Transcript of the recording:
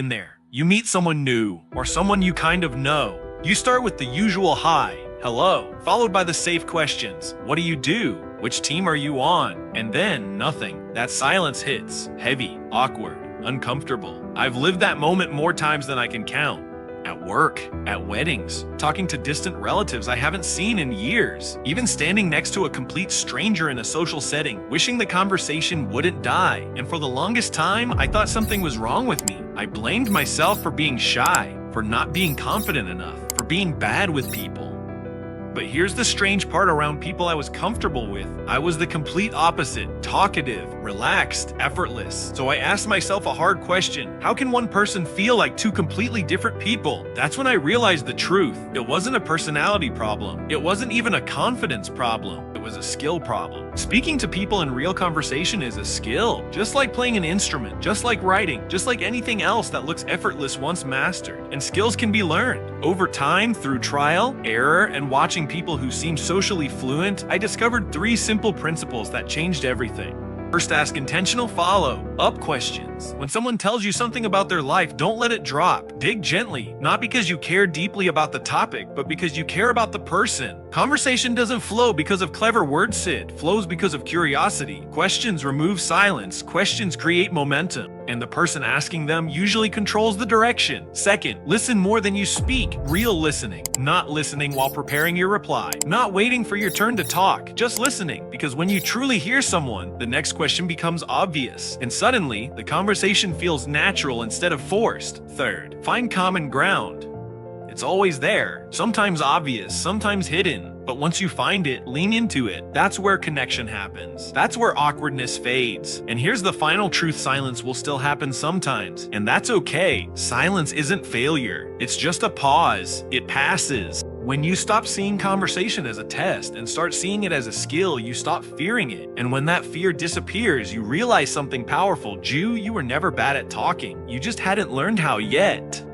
In there, you meet someone new or someone you kind of know. You start with the usual hi, hello, followed by the safe questions. What do you do? Which team are you on? And then nothing. That silence hits. Heavy, awkward, uncomfortable. I've lived that moment more times than I can count. At work, at weddings, talking to distant relatives I haven't seen in years, even standing next to a complete stranger in a social setting, wishing the conversation wouldn't die. And for the longest time, I thought something was wrong with me. I blamed myself for being shy, for not being confident enough, for being bad with people. But here's the strange part around people I was comfortable with. I was the complete opposite, talkative, relaxed, effortless. So I asked myself a hard question. How can one person feel like two completely different people? That's when I realized the truth. It wasn't a personality problem. It wasn't even a confidence problem. It was a skill problem. Speaking to people in real conversation is a skill. Just like playing an instrument, just like writing, just like anything else that looks effortless once mastered. And skills can be learned. Over time, through trial, error, and watching people who seem socially fluent, I discovered 3 simple principles that changed everything. First, ask intentional follow-up questions. When someone tells you something about their life, don't let it drop. Dig gently, not because you care deeply about the topic, but because you care about the person. Conversation doesn't flow because of clever words, it flows because of curiosity. Questions remove silence. Questions create momentum. And the person asking them usually controls the direction. Second, listen more than you speak. Real listening, not listening while preparing your reply, not waiting for your turn to talk, just listening. Because when you truly hear someone, the next question becomes obvious, and suddenly the conversation feels natural instead of forced. Third, find common ground. It's always there, sometimes obvious, sometimes hidden. But once you find it, lean into it. That's where connection happens. That's where awkwardness fades. And here's the final truth: silence will still happen sometimes. And that's okay. Silence isn't failure. It's just a pause. It passes. When you stop seeing conversation as a test and start seeing it as a skill, you stop fearing it. And when that fear disappears, you realize something powerful. You were never bad at talking. You just hadn't learned how yet.